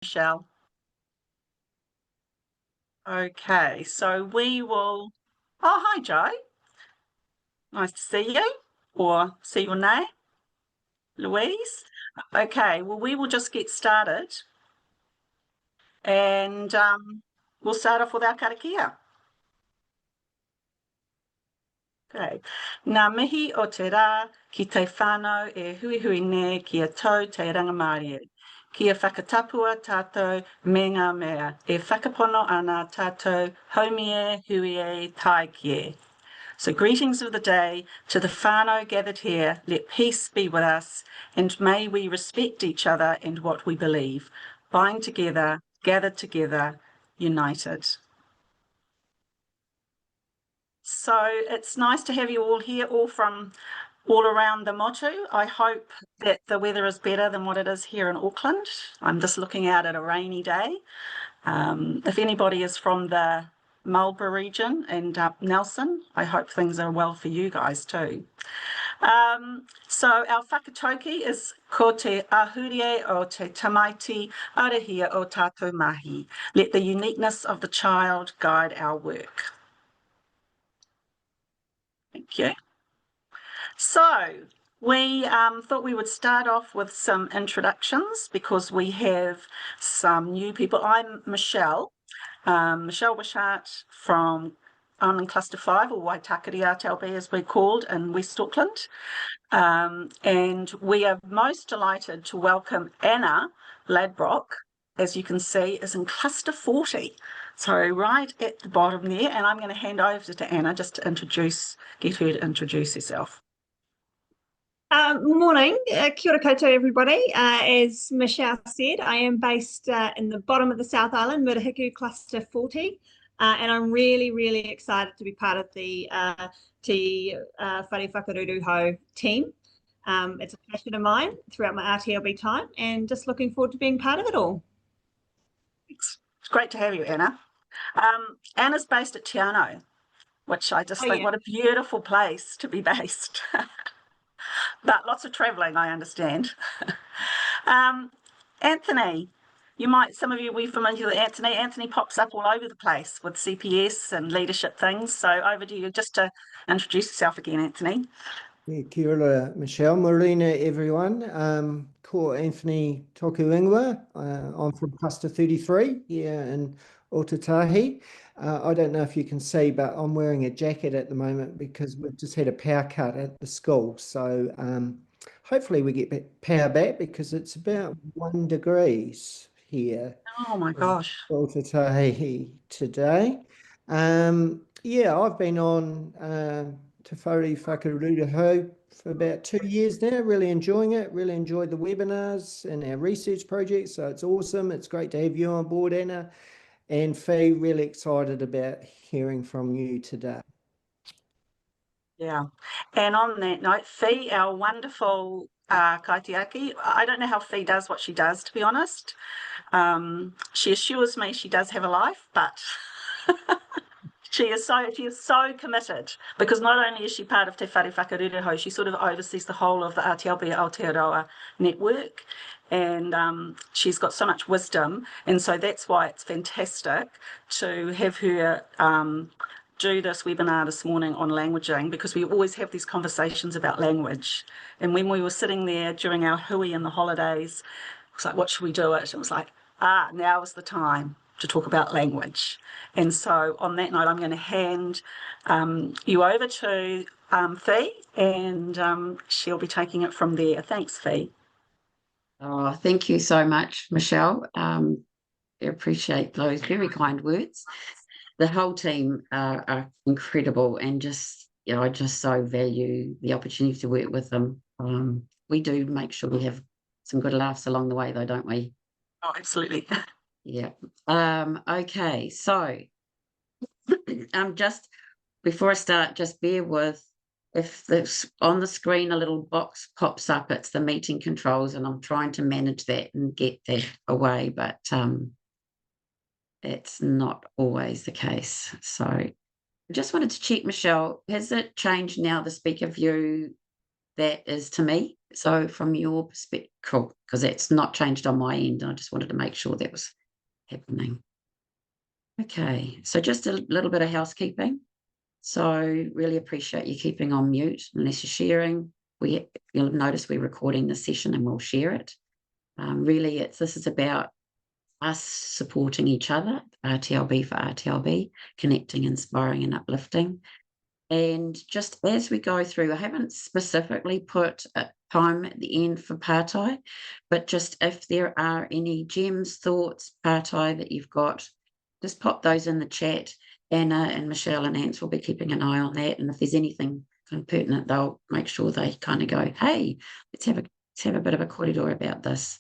Michelle. Okay, so we will. Oh, hi, Joe. Nice to see you, or see your name, Louise. Okay, well, we will just get started, and we'll start off with our karakia. Okay. Ngā mihi o te rā ki te whānau e hui hui ne ki a tau te rangamārie. Kia whakatapua tātou me ngā mea, e whakapono ana tātou haumie huie taikie. So greetings of the day to the whānau gathered here. Let peace be with us, and may we respect each other and what we believe. Bind together, gathered together, united. So it's nice to have you all here, all from all around the motu. I hope that the weather is better than what it is here in Auckland. I'm just looking out at a rainy day. If anybody is from the Marlborough region and Nelson, I hope things are well for you guys too. So our whakatoki is ko te ahurie o te tamaiti arahia o tātou mahi. Let the uniqueness of the child guide our work. Thank you. So we thought we would start off with some introductions because we have some new people. I'm Michelle, Michelle Wishart I'm in Cluster 5, or Waitakere RTLB as we're called, in West Auckland. And we are most delighted to welcome Anna Ladbrock, as you can see, is in Cluster 40. So right at the bottom there, and I'm going to hand over to Anna just to get her to introduce herself. Morning, kia ora koutou everybody. As Michelle said, I am based in the bottom of the South Island, Murihiku Cluster 40, and I'm really excited to be part of the Whare Whakaruruhau team. It's a passion of mine throughout my RTLB time, and just looking forward to being part of it all. It's great to have you, Anna. Anna's based at Te Anau, which I just think, what a beautiful place to be based. But lots of travelling, I understand. Anthony, some of you will be familiar with Anthony. Anthony pops up all over the place with CPS and leadership things. So over to you just to introduce yourself again, Anthony. Yeah, kia ora, Michelle. Marina, everyone. Ko Anthony Toku Ingua. I'm from Cluster 33 here in Otatahi. I don't know if you can see, but I'm wearing a jacket at the moment because we've just had a power cut at the school. So hopefully we get power back because it's about 1 degree here. Oh my gosh. Otatahi today. Yeah, I've been on Te Whare Whakaruruhau for about 2 years now, really enjoying it, really enjoyed the webinars and our research project. So it's awesome. It's great to have you on board, Anna. And Fee, really excited about hearing from you today. Yeah. And on that note, Fee, our wonderful kaitiaki, I don't know how Fee does what she does, to be honest. She assures me she does have a life, but she is so committed, because not only is she part of Te Whare Whakaruruhau, she sort of oversees the whole of the RTLB Aotearoa network, and she's got so much wisdom, and so that's why it's fantastic to have her do this webinar this morning on languaging, because we always have these conversations about language. And when we were sitting there during our hui in the holidays, it was like, what should we do it? It was like, now is the time to talk about language. And so on that note, I'm going to hand you over to Fee, and she'll be taking it from there. Thanks, Fee. Oh, thank you so much, Michelle. I appreciate those very kind words. The whole team are incredible, and I just so value the opportunity to work with them. We do make sure we have some good laughs along the way, though, don't we? Oh, absolutely. Yeah. Okay, so just before I start, just bear with, if on the screen a little box pops up, it's the meeting controls, and I'm trying to manage that and get that away, but it's not always the case. So I just wanted to check, Michelle, has it changed now, the speaker view that is to me? So from your perspective, cool, because that's not changed on my end. I just wanted to make sure that was happening. Okay, so just a little bit of housekeeping. So really appreciate you keeping on mute unless you're sharing. You'll have noticed we're recording this session and we'll share it. Really, this is about us supporting each other, RTLB for RTLB, connecting, inspiring and uplifting. And just as we go through, I haven't specifically put a time at the end for partai, but just if there are any gems, thoughts, partai that you've got, just pop those in the chat. Anna and Michelle and Ants will be keeping an eye on that. And if there's anything kind of pertinent, they'll make sure they kind of go, hey, let's have a bit of a kōrero about this.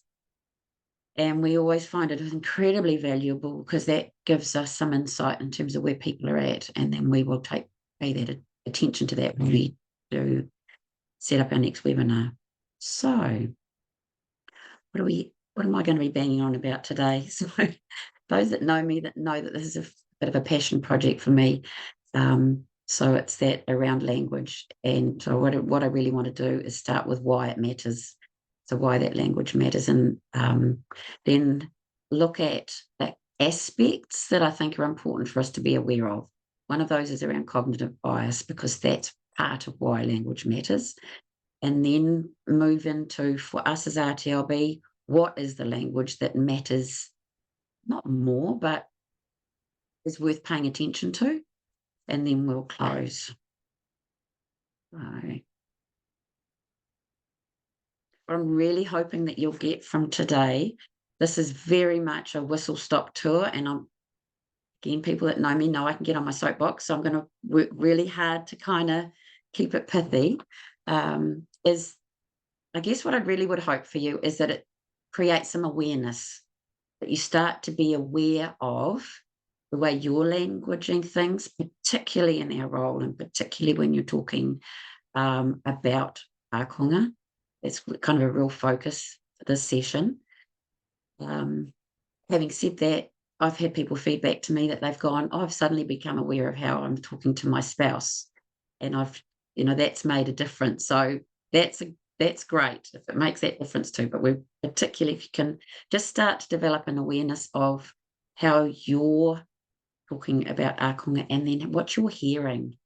And we always find it incredibly valuable because that gives us some insight in terms of where people are at. And then we will pay that attention to that when we do set up our next webinar. So what am I going to be banging on about today? So those that know me that know that this is a bit of a passion project for me. So it's that around language. And so what I really want to do is start with why it matters. So why that language matters, and then look at the aspects that I think are important for us to be aware of. One of those is around cognitive bias, because that's part of why language matters. And then move into, for us as RTLB, what is the language that matters, not more, but is worth paying attention to? And then we'll close. Right. What I'm really hoping that you'll get from today, this is very much a whistle-stop tour, and again, people that know me know I can get on my soapbox, so I'm going to work really hard to kind of keep it pithy. Is, I guess what I really would hope for you is that it creates some awareness, that you start to be aware of the way you're languaging things, particularly in our role, and particularly when you're talking about ākonga. It's kind of a real focus for this session. Having said that, I've had people feedback to me that they've gone, oh, I've suddenly become aware of how I'm talking to my spouse, and that's made a difference. So that's great if it makes that difference too. But we're particularly, if you can just start to develop an awareness of how you're talking about ākonga, and then what you're hearing.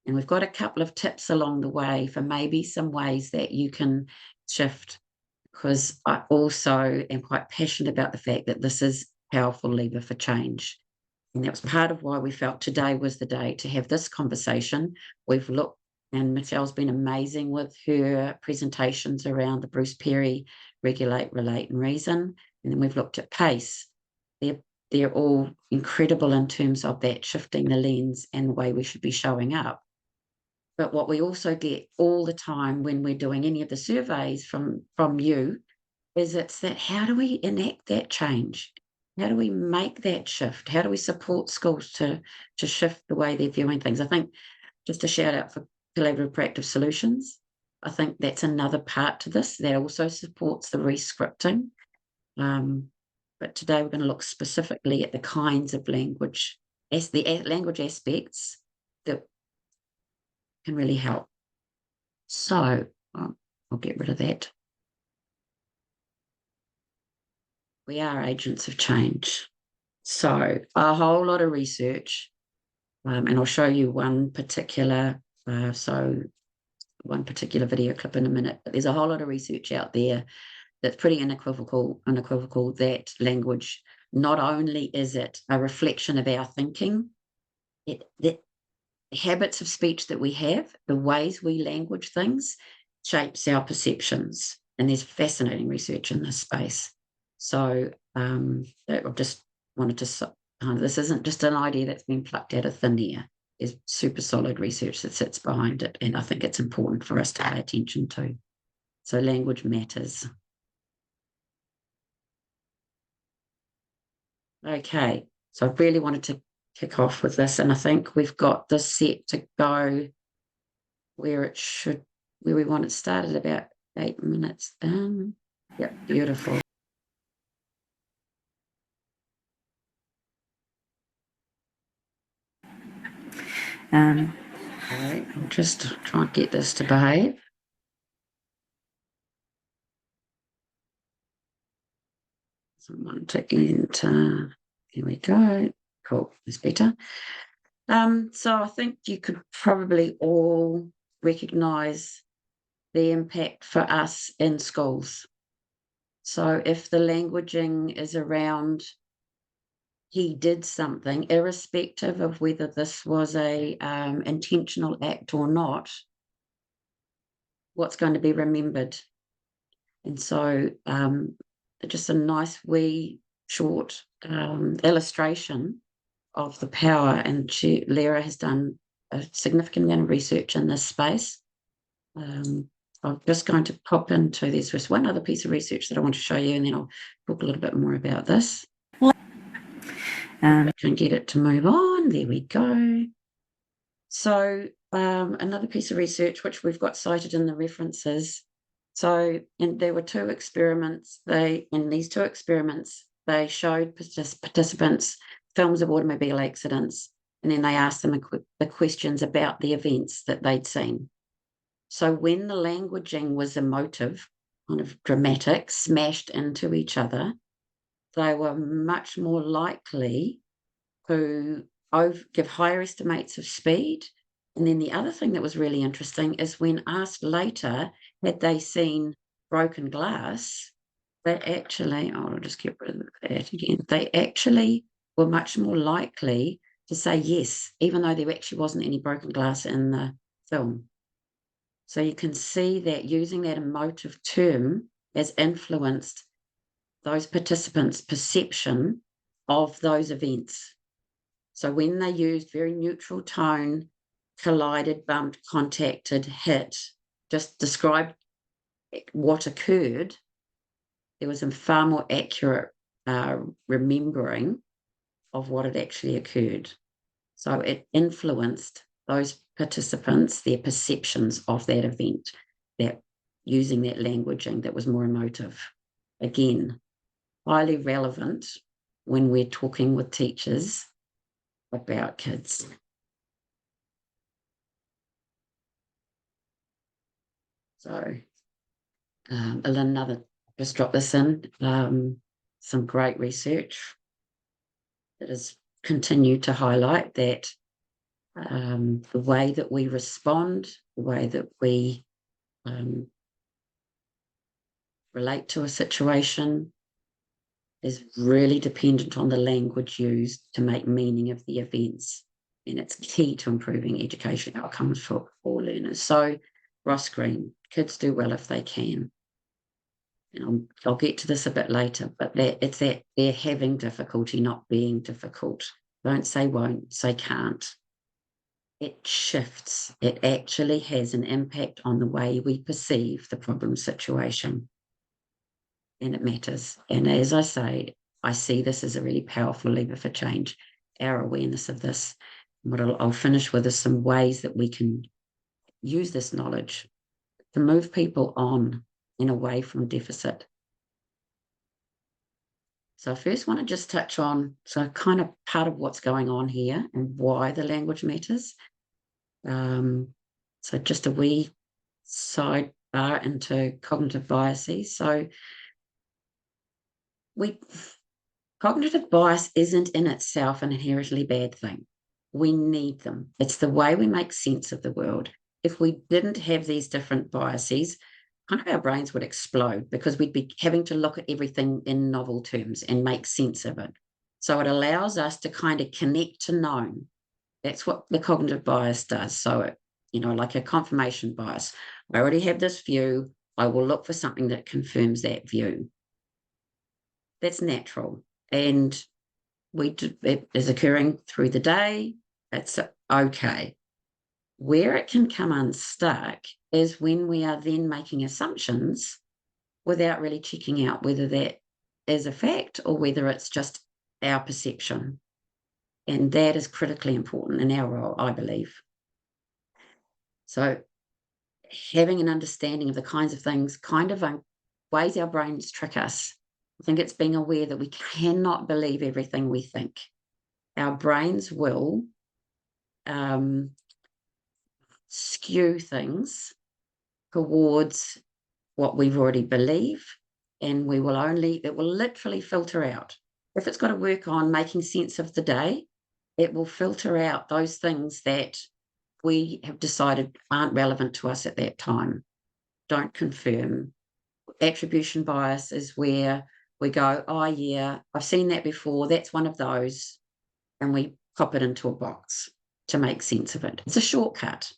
And we've got a couple of tips along the way for maybe some ways that you can shift, because I also am quite passionate about the fact that this is a powerful lever for change. And that was part of why we felt today was the day to have this conversation. We've looked, and Michelle's been amazing with her presentations around the Bruce Perry Regulate, Relate and Reason. And then we've looked at PACE. They're all incredible in terms of that shifting the lens and the way we should be showing up. But what we also get all the time when we're doing any of the surveys from you is it's that, how do we enact that change? How do we make that shift? How do we support schools to shift the way they're viewing things? I think just a shout out for Collaborative Practice Solutions. I think that's another part to this that also supports the re-scripting. But today we're going to look specifically at the kinds of language, the language aspects that can really help. So I'll get rid of that. We are agents of change. So a whole lot of research, and I'll show you one particular video clip in a minute, but there's a whole lot of research out there that's pretty unequivocal that language, not only is it a reflection of our thinking, the habits of speech that we have, the ways we language things, shapes our perceptions. And there's fascinating research in this space. So I just wanted to, this isn't just an idea that's been plucked out of thin air. There's super solid research that sits behind it, and I think it's important for us to pay attention to. So language matters. Okay, so I really wanted to kick off with this, and I think we've got this set to go where we want it started about 8 minutes. Yeah, beautiful. All right, I'll just try and get this to behave. someone to enter. Here we go. Cool, that's better. So I think you could probably all recognise the impact for us in schools. So if the languaging is around he did something, irrespective of whether this was a intentional act or not, what's going to be remembered? And so just a nice wee short illustration of the power, and Lara has done a significant amount of research in this space. I'm just going to pop into, there's just one other piece of research that I want to show you, and then I'll talk a little bit more about this. I can get it to move on. There we go. So another piece of research, which we've got cited in the references. So, and there were two experiments. In these two experiments, they showed participants films of automobile accidents, and then they asked them the questions about the events that they'd seen. So when the languaging was emotive, kind of dramatic, smashed into each other, they were much more likely to give higher estimates of speed. And then the other thing that was really interesting is when asked later, had they seen broken glass, they actually, I'll just get rid of that again, they actually were much more likely to say yes, even though there actually wasn't any broken glass in the film. So you can see that using that emotive term has influenced those participants' perception of those events. So when they used very neutral tone, collided, bumped, contacted, hit, just described what occurred, there was a far more accurate remembering of what had actually occurred. So it influenced those participants, their perceptions of that event, that using that languaging that was more emotive. Again, highly relevant when we're talking with teachers about kids. So another, just drop this in, some great research that has continued to highlight that the way that we respond, the way that we relate to a situation is really dependent on the language used to make meaning of the events. And it's key to improving education outcomes for all learners. So Ross Green, kids do well if they can. And I'll get to this a bit later, but it's that they're having difficulty, not being difficult. Don't say won't, say can't. It shifts. It actually has an impact on the way we perceive the problem situation. And it matters. And as I say, I see this as a really powerful lever for change, our awareness of this. What I'll finish with is some ways that we can use this knowledge to move people on and away from deficit. So I first want to just touch on, so kind of part of what's going on here and why the language matters. So just a wee sidebar into cognitive biases. So cognitive bias isn't in itself an inherently bad thing. We need them. It's the way we make sense of the world. If we didn't have these different biases, kind of our brains would explode because we'd be having to look at everything in novel terms and make sense of it. So it allows us to kind of connect to known. That's what the cognitive bias does. So, like a confirmation bias. I already have this view. I will look for something that confirms that view. That's natural. And it is occurring through the day. It's okay. Where it can come unstuck is when we are then making assumptions without really checking out whether that is a fact or whether it's just our perception. And that is critically important in our role, I believe. So having an understanding of the kinds of things, kind of ways our brains trick us. I think it's being aware that we cannot believe everything we think. Our brains will skew things towards what we've already believed and it will literally filter out. If it's got to work on making sense of the day, it will filter out those things that we have decided aren't relevant to us at that time, don't confirm. Attribution bias is where we go, oh yeah, I've seen that before, that's one of those, and we pop it into a box to make sense of it. It's a shortcut,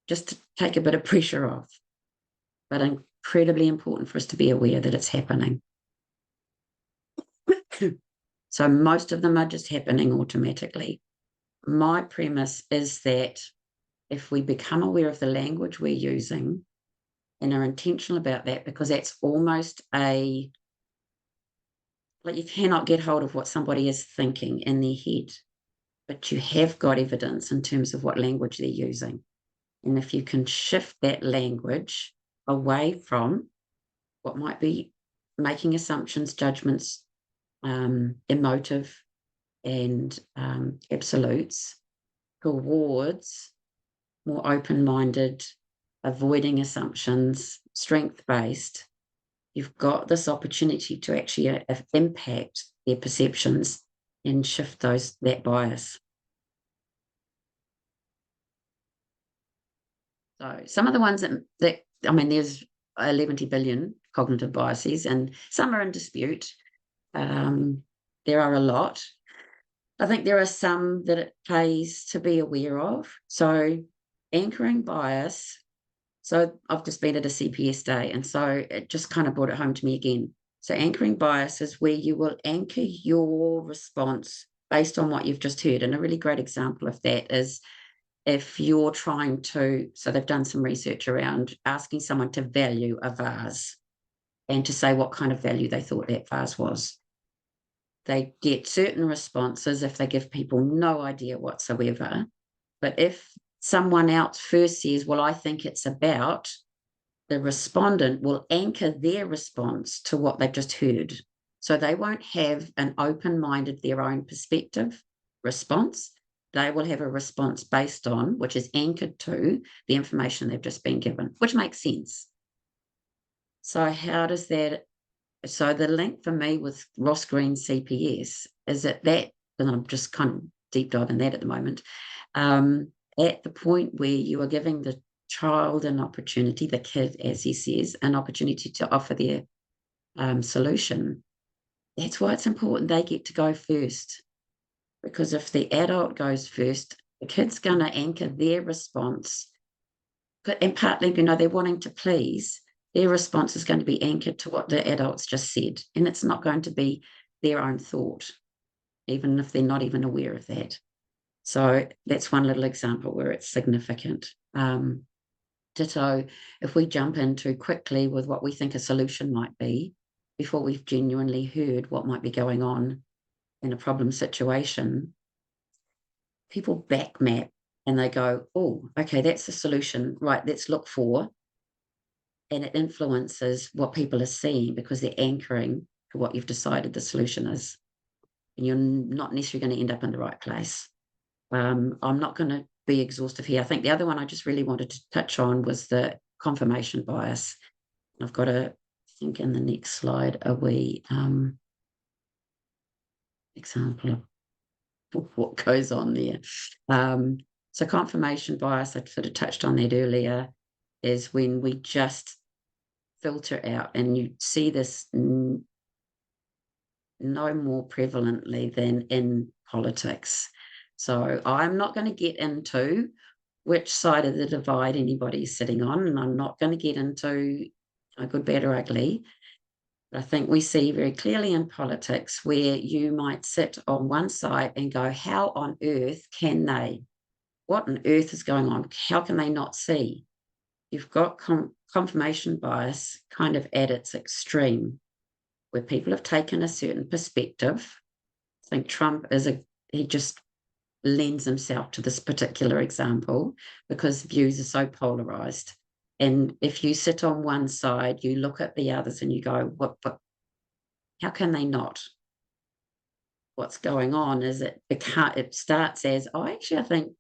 just to take a bit of pressure off, but incredibly important for us to be aware that it's happening. So most of them are just happening automatically. My premise is that if we become aware of the language we're using and are intentional about that, because that's almost like you cannot get hold of what somebody is thinking in their head, but you have got evidence in terms of what language they're using. And if you can shift that language away from what might be making assumptions, judgments, emotive and absolutes, towards more open-minded, avoiding assumptions, strength-based, you've got this opportunity to actually impact their perceptions and shift that bias. So some of the ones that I mean, there's 11 billion cognitive biases, and some are in dispute. There are a lot. I think there are some that it pays to be aware of. So anchoring bias. So I've just been at a CPS day, and so it just kind of brought it home to me again. So anchoring bias is where you will anchor your response based on what you've just heard. And a really great example of that is if you're trying to, so they've done some research around asking someone to value a vase and to say what kind of value they thought that vase was. They get certain responses if they give people no idea whatsoever. But if someone else first says, well, I think it's about, the respondent will anchor their response to what they've just heard. So they won't have an open-minded, their own perspective response. They will have a response based on, which is anchored to the information they've just been given, which makes sense. So how does that, so the link for me with Ross Green's CPS is that, and I'm just kind of deep diving that at the moment, at the point where you are giving the child an opportunity, the kid, as he says, an opportunity to offer their solution, that's why it's important they get to go first. Because if the adult goes first, the kid's going to anchor their response. And partly, they're wanting to please. Their response is going to be anchored to what the adults just said. And it's not going to be their own thought, even if they're not even aware of that. So that's one little example where it's significant. Ditto, if we jump in too quickly with what we think a solution might be, before we've genuinely heard what might be going on in a problem situation, people back map and they go, oh, okay, that's the solution. Right, let's look for. And it influences what people are seeing because they're anchoring to what you've decided the solution is. And you're not necessarily going to end up in the right place. I'm not going to be exhaustive here. I think the other one I just really wanted to touch on was the confirmation bias. I've got to think in the next slide a wee example of what goes on there. So confirmation bias, I sort of touched on that earlier, is when we just filter out, and you see this no more prevalently than in politics. So I'm not going to get into which side of the divide anybody's sitting on, and I'm not going to get into good, bad, or ugly. But I think we see very clearly in politics where you might sit on one side and go, how on earth can they? What on earth is going on? How can they not see? You've got confirmation bias kind of at its extreme, where people have taken a certain perspective. I think Trump he just lends himself to this particular example because views are so polarized. And if you sit on one side, you look at the others and you go, what how can they not? What's going on is it starts as, oh, actually, I think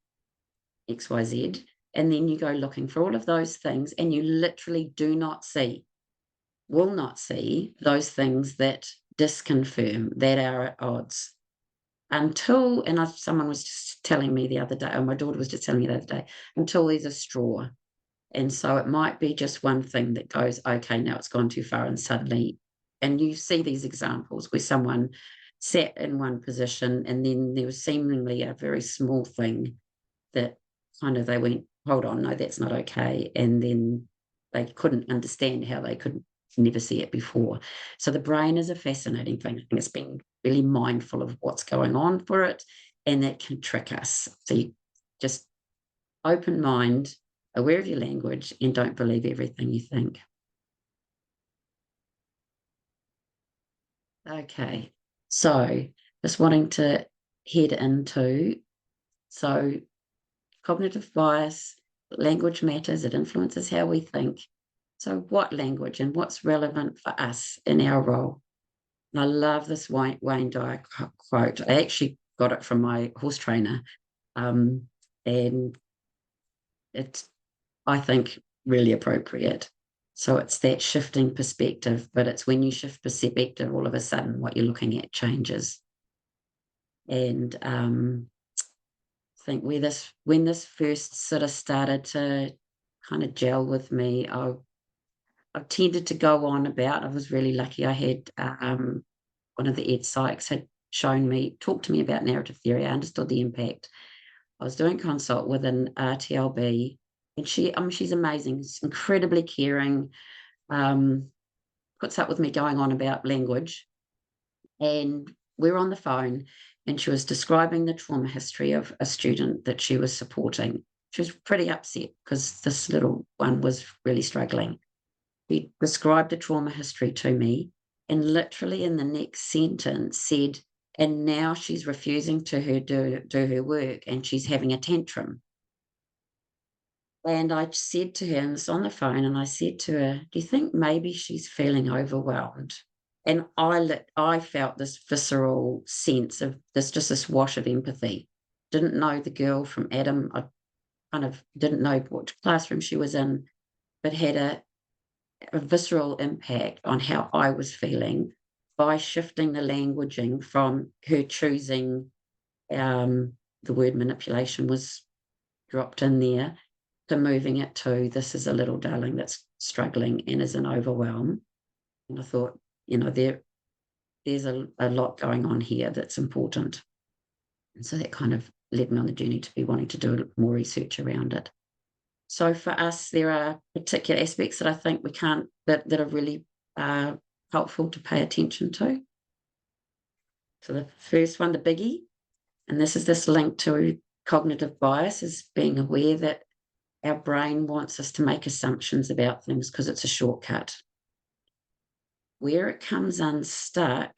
XYZ. And then you go looking for all of those things and you literally do not see will not see those things that disconfirm, that are at odds. Until, and someone was just telling me the other day, or my daughter was just telling me the other day, until there's a straw. And so it might be just one thing that goes, okay, now it's gone too far, and suddenly, and you see these examples where someone sat in one position and then there was seemingly a very small thing that kind of they went, hold on, no, that's not okay. And then they couldn't understand how they could never see it before. So the brain is a fascinating thing. I think it's being really mindful of what's going on for it, and that can trick us. So you just open mind, aware of your language, and don't believe everything you think. Okay, so just wanting to head into, so cognitive bias, language matters, it influences how we think. So what language and what's relevant for us in our role? And I love this Wayne Dyer quote. I actually got it from my horse trainer, and it's, I think, really appropriate. So it's that shifting perspective, but it's when you shift perspective, all of a sudden what you're looking at changes. And I think when this first sort of started to kind of gel with me, I've tended to go on about, I was really lucky. I had one of the ed psychs had talked to me about narrative theory. I understood the impact. I was doing consult with an RTLB, and she's amazing. She's incredibly caring, puts up with me going on about language. And we're on the phone, and she was describing the trauma history of a student that she was supporting. She was pretty upset because this little one was really struggling. He described the trauma history to me, and literally in the next sentence said, and now she's refusing to do her work, and she's having a tantrum. And I said to her, and it's on the phone, and I said to her, do you think maybe she's feeling overwhelmed? And I felt this visceral sense of this wash of empathy. Didn't know the girl from Adam. I kind of didn't know what classroom she was in, but had a visceral impact on how I was feeling by shifting the languaging from her choosing, the word manipulation was dropped in there, to moving it to, this is a little darling that's struggling and is in overwhelm. And I thought, there's a lot going on here that's important. And so that kind of led me on the journey to be wanting to do more research around it. So for us, there are particular aspects that I think we can't, that are really helpful to pay attention to. So the first one, the biggie, and this is this link to cognitive bias, is being aware that our brain wants us to make assumptions about things because it's a shortcut. Where it comes unstuck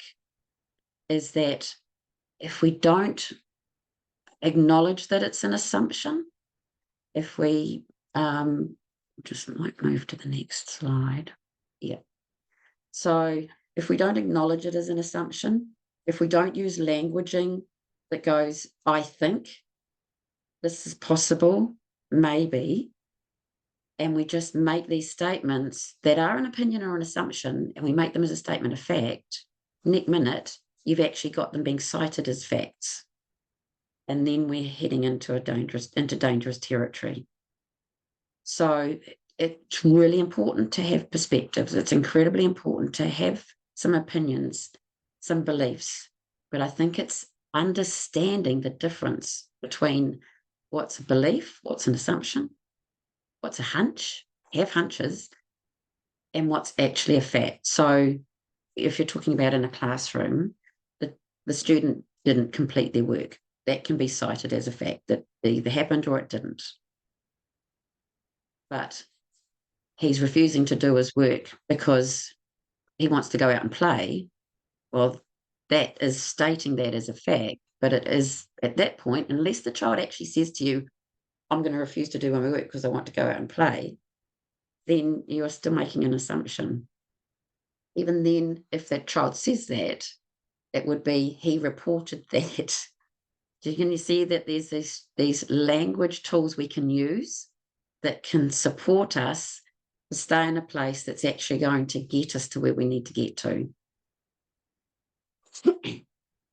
is that if we don't acknowledge that it's an assumption, if we just might move to the next slide. Yeah. So if we don't acknowledge it as an assumption, if we don't use languaging that goes, I think this is possible, maybe, and we just make these statements that are an opinion or an assumption, and we make them as a statement of fact, next minute, you've actually got them being cited as facts. And then we're heading into dangerous territory. So it's really important to have perspectives. It's incredibly important to have some opinions, some beliefs. But I think it's understanding the difference between what's a belief, what's an assumption, what's a hunch, have hunches, and what's actually a fact. So if you're talking about in a classroom, the student didn't complete their work, that can be cited as a fact that it either happened or it didn't. But he's refusing to do his work because he wants to go out and play. Well, that is stating that as a fact, but it is at that point, unless the child actually says to you, I'm going to refuse to do my work because I want to go out and play, then you are still making an assumption. Even then, if that child says that, it would be, he reported that. Can you see that there's these language tools we can use that can support us to stay in a place that's actually going to get us to where we need to get to.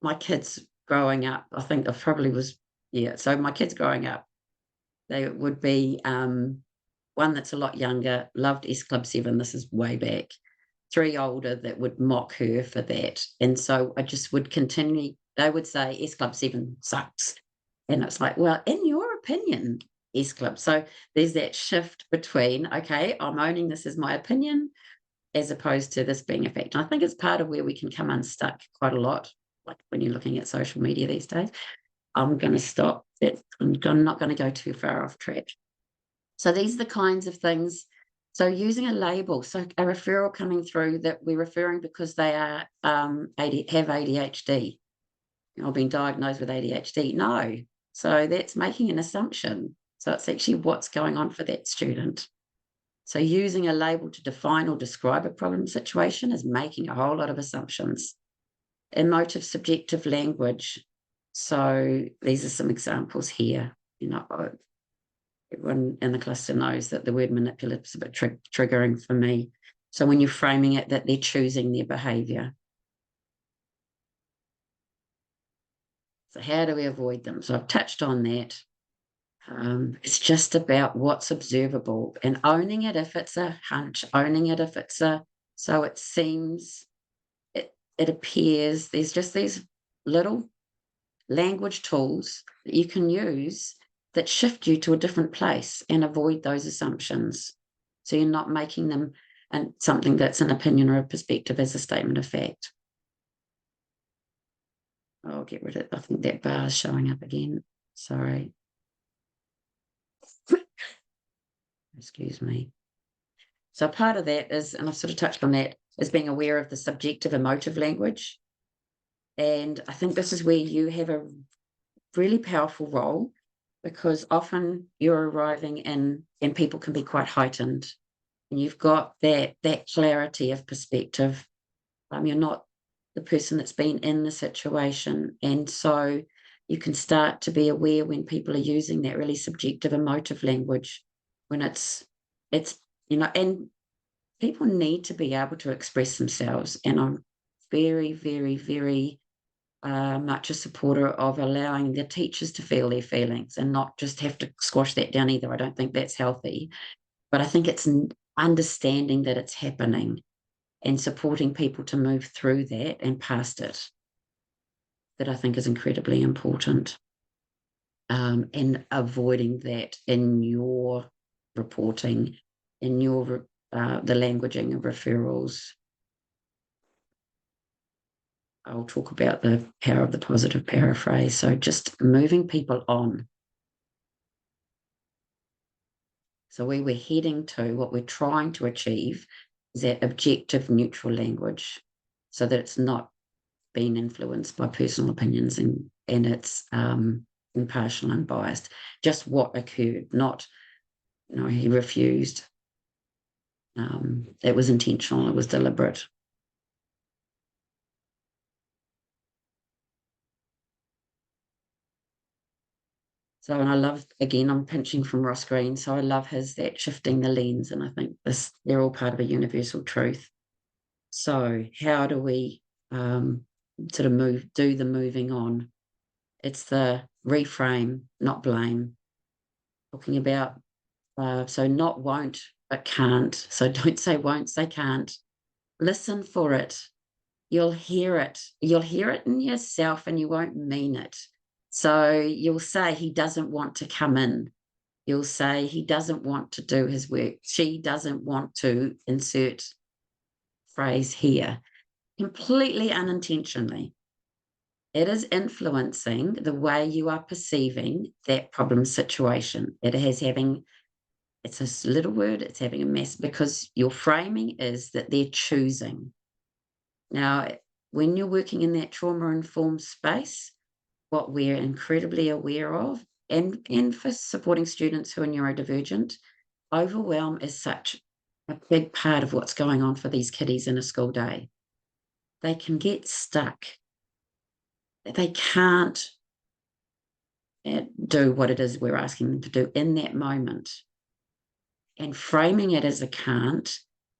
My kids growing up, I think I probably was, so my kids growing up, they would be one that's a lot younger, loved S Club 7, this is way back, 3 older that would mock her for that. And so I just would continually, they would say S Club 7 sucks. And it's like, well, in your opinion, S Club. So there's that shift between, okay, I'm owning this as my opinion, as opposed to this being a fact. And I think it's part of where we can come unstuck quite a lot, like when you're looking at social media these days. I'm going to stop that. I'm not going to go too far off track. So these are the kinds of things. So using a label, so a referral coming through that we're referring because they are have ADHD, or been diagnosed with ADHD. No, so that's making an assumption. So it's actually what's going on for that student. So using a label to define or describe a problem situation is making a whole lot of assumptions. Emotive subjective language. So these are some examples here. You know, everyone in the cluster knows that the word manipulative is a bit triggering for me. So when you're framing it that they're choosing their behaviour. So how do we avoid them? So I've touched on that. It's just about what's observable and owning it if it's a hunch, owning it if it's so it seems, it appears. There's just these little language tools that you can use that shift you to a different place and avoid those assumptions. So you're not making them and something that's an opinion or a perspective as a statement of fact. I'll get rid of it. I think that bar is showing up again. Sorry. Excuse me. So part of that is, and I've sort of touched on that, is being aware of the subjective emotive language. And I think this is where you have a really powerful role, because often you're arriving in, and people can be quite heightened, and you've got that clarity of perspective. You're not the person that's been in the situation, and so you can start to be aware when people are using that really subjective emotive language, when it's you know, and people need to be able to express themselves. And I'm very, very, very much a supporter of allowing the teachers to feel their feelings and not just have to squash that down either. I don't think that's healthy, but I think it's understanding that it's happening and supporting people to move through that and past it, that I think is incredibly important. And avoiding that in your reporting, in your the languaging of referrals. I'll talk about the power of the positive paraphrase. So just moving people on. So where we're heading to, what we're trying to achieve, is that objective, neutral language, so that it's not being influenced by personal opinions and it's impartial and biased. Just what occurred, not, you know, he refused. It was intentional, it was deliberate. So, and I love, again, I'm pinching from Ross Green, so I love that shifting the lens, and I think they're all part of a universal truth. So how do we sort of do the moving on? It's the reframe, not blame. Talking about, so not won't, but can't. So don't say won't, say can't. Listen for it. You'll hear it. You'll hear it in yourself and you won't mean it. So you'll say he doesn't want to come in. You'll say he doesn't want to do his work. She doesn't want to insert phrase here, completely unintentionally. It is influencing the way you are perceiving that problem situation. It's a little word, it's having a mess, because your framing is that they're choosing. Now, when you're working in that trauma-informed space, what we're incredibly aware of, and for supporting students who are neurodivergent, overwhelm is such a big part of what's going on for these kiddies in a school day. They can get stuck. They can't do what it is we're asking them to do in that moment. and framing it as a can't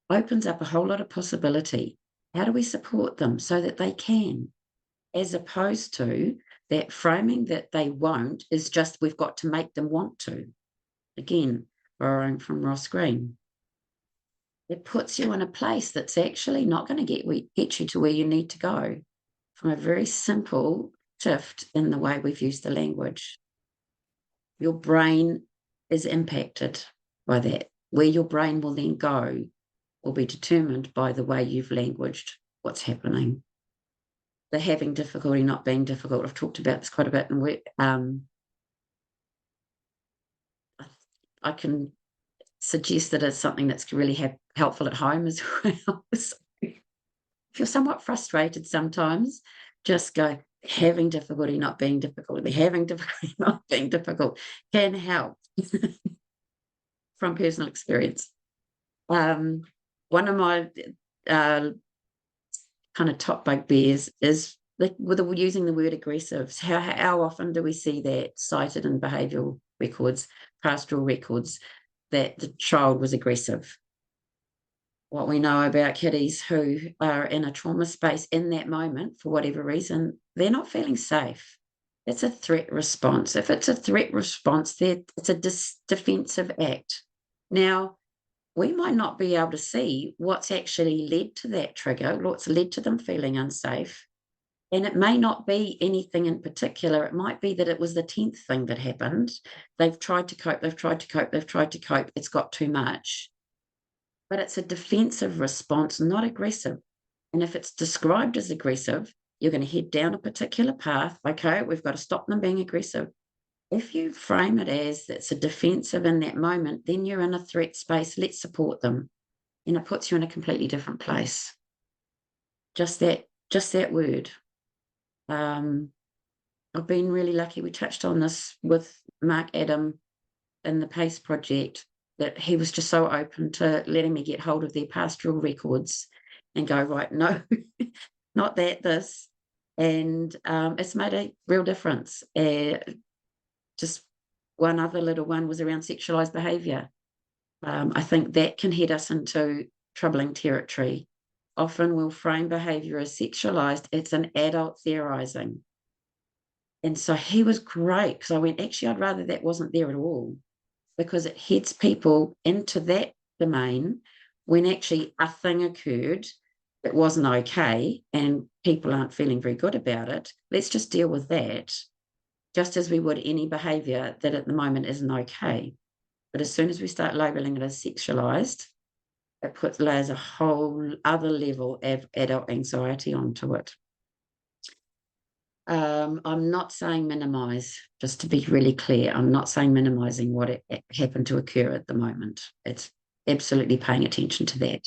opens up a whole lot of possibility. How do we support them so that they can? As opposed to that framing that they won't is just we've got to make them want to. Again, borrowing from Ross Green. It puts you in a place that's actually not going to get you to where you need to go from a very simple shift in the way we've used the language. Your brain is impacted by that. Where your brain will then go will be determined by the way you've languaged what's happening. The having difficulty, not being difficult. I've talked about this quite a bit, and I can suggest that it's something that's really helpful at home as well. So if you're somewhat frustrated sometimes, just go, having difficulty, not being difficult. Having difficulty, not being difficult can help from personal experience. One of my kind of top bugbears is with using the word aggressive. How often do we see that cited in behavioural records, pastoral records, that the child was aggressive? What we know about kiddies who are in a trauma space in that moment, for whatever reason, they're not feeling safe. It's a threat response. If it's a threat response, it's a defensive act. Now, we might not be able to see what's actually led to that trigger, what's led to them feeling unsafe. And it may not be anything in particular. It might be that it was the 10th thing that happened. They've tried to cope, they've tried to cope, they've tried to cope. It's got too much. But it's a defensive response, not aggressive. And if it's described as aggressive, you're going to head down a particular path. Okay, we've got to stop them being aggressive. If you frame it as it's a defensive in that moment, then you're in a threat space. Let's support them. And it puts you in a completely different place. Just that word. I've been really lucky. We touched on this with Mark Adam in the PACE project, that he was just so open to letting me get hold of their pastoral records and go, right, no, not that, this. And it's made a real difference. Just one other little one was around sexualized behavior. I think that can head us into troubling territory. Often we'll frame behavior as sexualized. It's an adult theorizing. And so he was great, because I went, actually, I'd rather that wasn't there at all, because it heads people into that domain when actually a thing occurred that wasn't okay and people aren't feeling very good about it. Let's just deal with that, just as we would any behavior that at the moment isn't okay. But as soon as we start labeling it as sexualized, it layers a whole other level of adult anxiety onto it. I'm not saying minimize, just to be really clear. I'm not saying minimizing what it happened to occur at the moment. It's absolutely paying attention to that.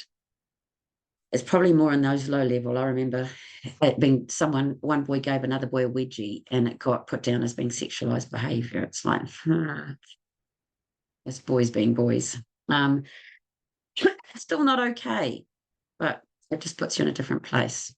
It's probably more in those low level. I remember it being one boy gave another boy a wedgie and it got put down as being sexualized behavior. It's like, it's boys being boys. It's still not okay, but it just puts you in a different place.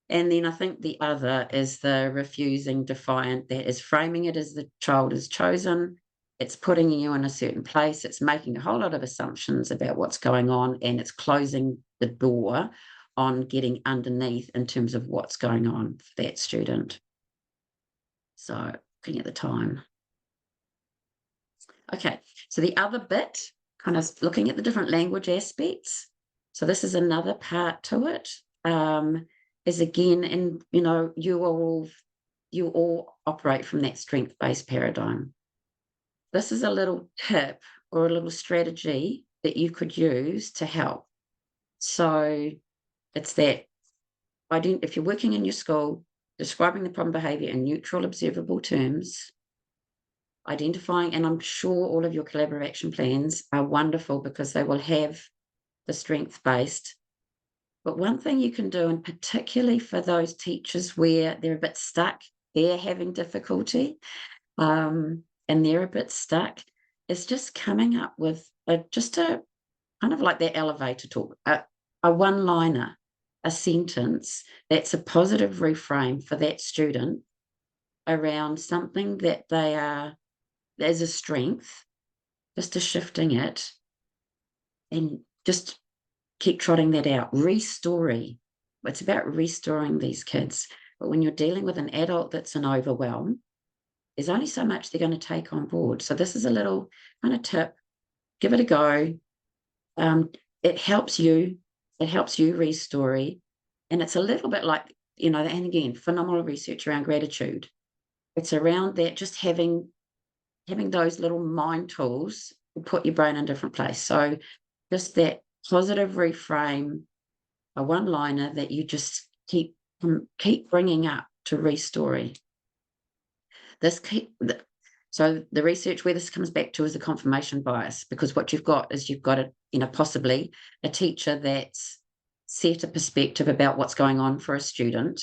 And then I think the other is the refusing defiant. That is framing it as the child is chosen. It's putting you in a certain place. It's making a whole lot of assumptions about what's going on, and it's closing the door on getting underneath in terms of what's going on for that student. So looking at the time. Okay, so the other bit, kind of looking at the different language aspects. So this is another part to it. Is again, and you all operate from that strength-based paradigm. This is a little tip or a little strategy that you could use to help. So it's that if you're working in your school, describing the problem behavior in neutral, observable terms, identifying, and I'm sure all of your collaborative action plans are wonderful because they will have the strength-based. But one thing you can do, and particularly for those teachers where they're a bit stuck, they're having difficulty, and they're a bit stuck, is just coming up with just a kind of like that elevator talk, a one-liner, a sentence that's a positive reframe for that student around something that they are, as a strength, just to shifting it and just keep trotting that out. Re-story. It's about restoring these kids. But when you're dealing with an adult that's an overwhelm, there's only so much they're going to take on board. So this is a little kind of tip. Give it a go. It helps you. It helps you re-story. And it's a little bit like, you know, and again, phenomenal research around gratitude. It's around that, just having those little mind tools will put your brain in a different place. So just that positive reframe, a one-liner that you just keep bringing up to re-story. So the research where this comes back to is the confirmation bias, because what you've got is possibly a teacher that's set a perspective about what's going on for a student.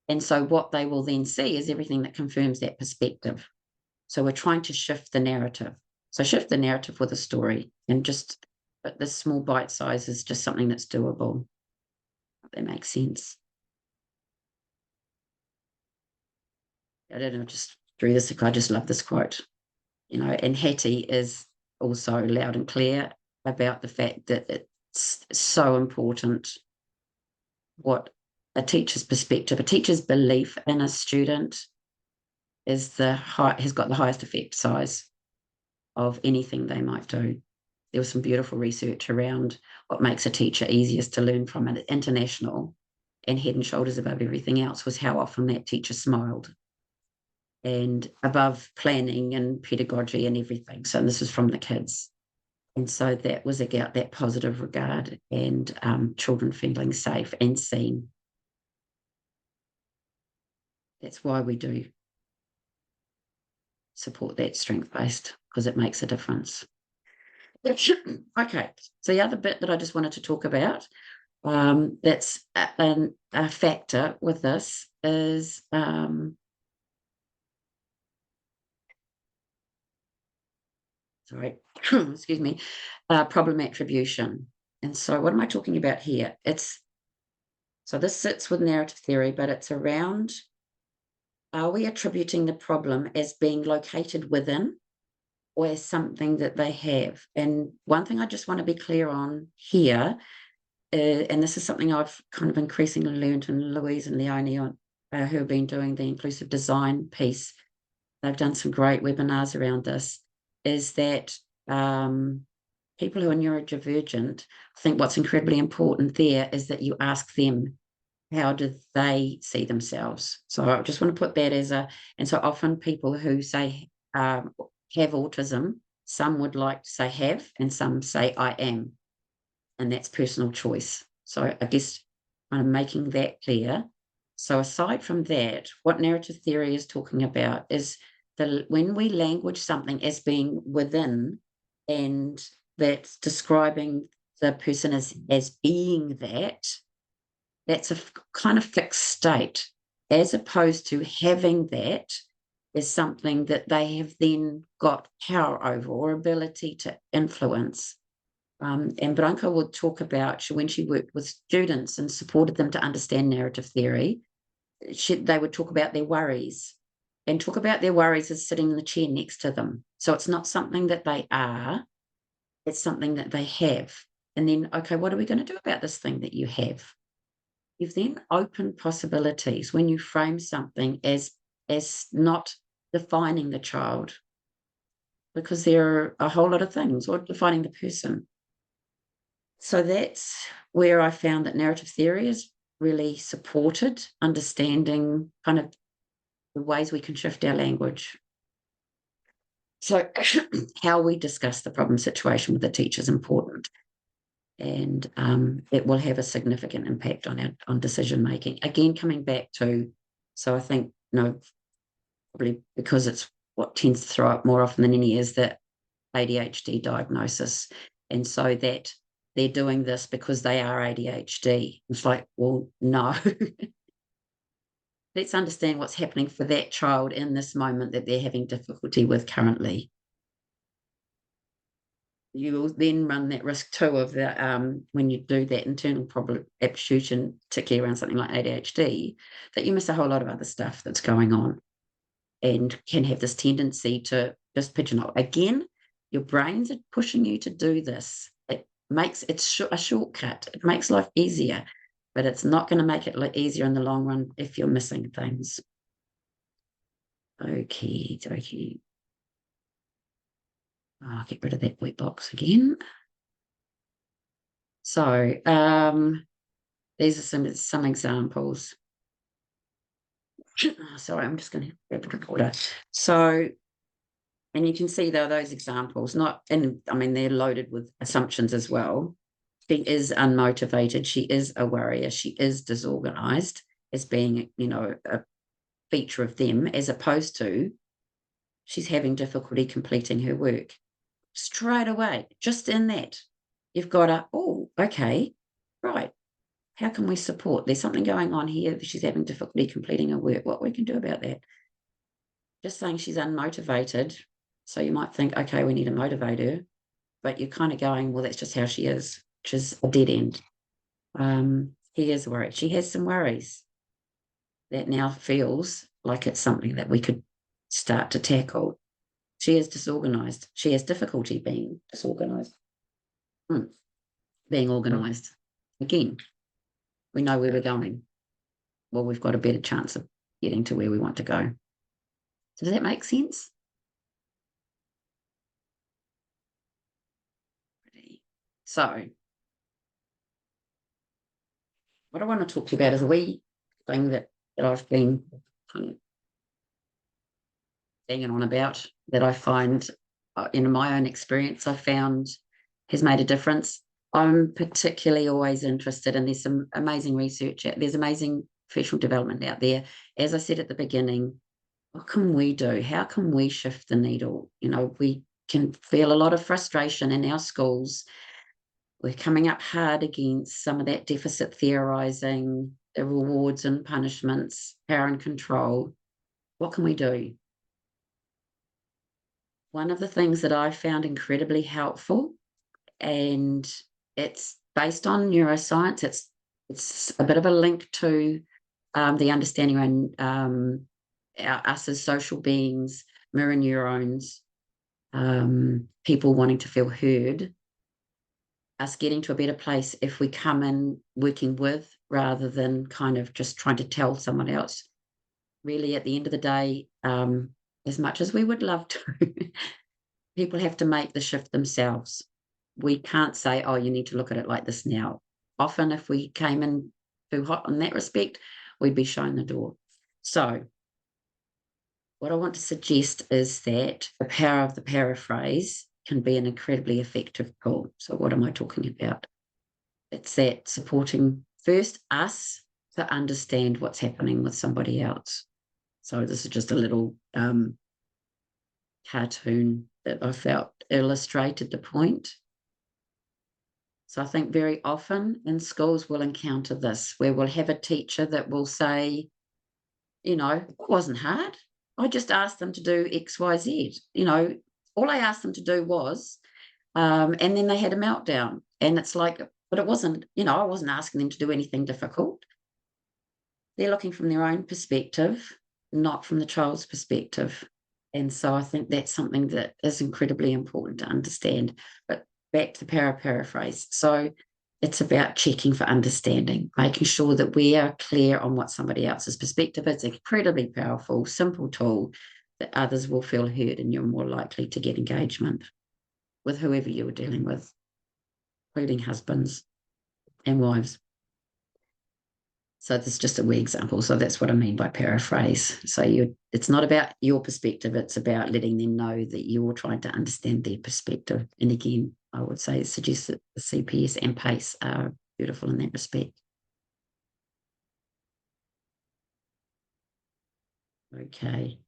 And so what they will then see is everything that confirms that perspective. So we're trying to shift the narrative. So shift the narrative with a story, and just, but this small bite size is just something that's doable. If that makes sense. I don't know, just through this, I just love this quote, you know, and Hattie is also loud and clear about the fact that it's so important what a teacher's perspective, a teacher's belief in a student has got the highest effect size of anything they might do. There was some beautiful research around what makes a teacher easiest to learn from, and international, and head and shoulders above everything else was how often that teacher smiled, and above planning and pedagogy and everything. So this is from the kids. And so that was about that positive regard and children feeling safe and seen. That's why we do support that strength-based, because it makes a difference. Okay, so the other bit that I just wanted to talk about, that's a factor with this is excuse me, problem attribution. And so what am I talking about here? So this sits with narrative theory, but it's around, are we attributing the problem as being located within, or as something that they have? And one thing I just want to be clear on here, and this is something I've kind of increasingly learned, and Louise and Leonie who have been doing the inclusive design piece, they've done some great webinars around this, is that people who are neurodivergent, I think what's incredibly important there is that you ask them, how do they see themselves? So I just want to put that as and so often people who say have autism, some would like to say have, and some say I am, and that's personal choice. So I guess I'm making that clear. So aside from that, what narrative theory is talking about is when we language something as being within, and that's describing the person as being that's a kind of fixed state, as opposed to having that is something that they have then got power over or ability to influence. And Branko would talk about, when she worked with students and supported them to understand narrative theory, they would talk about their worries, and talk about their worries as sitting in the chair next to them. So it's not something that they are, it's something that they have. And then, okay, what are we going to do about this thing that you have? You've then opened possibilities when you frame something as not defining the child, because there are a whole lot of things, or defining the person. So that's where I found that narrative theory is really supported understanding kind of the ways we can shift our language. So how we discuss the problem situation with the teacher is important, and it will have a significant impact on decision making. Again, coming back to, so I think, probably because it's what tends to throw up more often than any is that ADHD diagnosis, and so that they're doing this because they are ADHD. It's like, well, no. Let's understand what's happening for that child in this moment that they're having difficulty with currently. You will then run that risk too of the when you do that internal problem attribution, particularly around something like ADHD, that you miss a whole lot of other stuff that's going on, and can have this tendency to just pigeonhole. Again, Your brains are pushing you to do this. It's a shortcut. It makes life easier, but it's not going to make it easier in the long run if you're missing things. Okay. I'll get rid of that wet box again. So these are some examples. Sorry, I'm just going to grab the recorder. So, and you can see though those examples, they're loaded with assumptions as well. She is unmotivated. She is a worrier. She is disorganized as being, a feature of them, as opposed to she's having difficulty completing her work. Straight away, just in that, you've got okay, right. How can we support? There's something going on here. She's having difficulty completing her work. What we can do about that? Just saying she's unmotivated. So you might think, okay, we need to motivate her. But you're kind of going, well, that's just how she is, which is a dead end. He is worried. She has some worries that now feels like it's something that we could start to tackle. She is disorganized. She has difficulty being disorganized. Being organized. Again, we know where we're going. Well, we've got a better chance of getting to where we want to go. Does that make sense? So, what I want to talk to you about is a wee thing that I've been kind of banging on about, that I find, in my own experience, I found has made a difference. I'm particularly always interested, and there's some amazing research, there's amazing professional development out there. As I said at the beginning, what can we do? How can we shift the needle? We can feel a lot of frustration in our schools. We're coming up hard against some of that deficit theorizing, the rewards and punishments, power and control. What can we do? One of the things that I found incredibly helpful, and it's based on neuroscience, it's a bit of a link to the understanding around us as social beings, mirror neurons, people wanting to feel heard, us getting to a better place if we come in working with, rather than kind of just trying to tell someone else. Really, at the end of the day, as much as we would love to, people have to make the shift themselves. We can't say, oh, you need to look at it like this now. Often if we came in too hot in that respect, we'd be shown the door. So what I want to suggest is that the power of the paraphrase can be an incredibly effective tool. So what am I talking about? It's that supporting first us to understand what's happening with somebody else. So this is just a little cartoon that I felt illustrated the point. So I think very often in schools we'll encounter this, where we'll have a teacher that will say, it wasn't hard. I just asked them to do X, Y, Z. All I asked them to do was, and then they had a meltdown. And it's like, but it wasn't, I wasn't asking them to do anything difficult. They're looking from their own perspective, not from the child's perspective. And so I think that's something that is incredibly important to understand. But back to the paraphrase. So it's about checking for understanding, making sure that we are clear on what somebody else's perspective is. It's an incredibly powerful, simple tool that others will feel heard, and you're more likely to get engagement with whoever you are dealing with, including husbands and wives. So this is just a wee example. So that's what I mean by paraphrase. So it's not about your perspective. It's about letting them know that you're trying to understand their perspective. And again, I would suggest that the CPS and PACE are beautiful in that respect. Okay.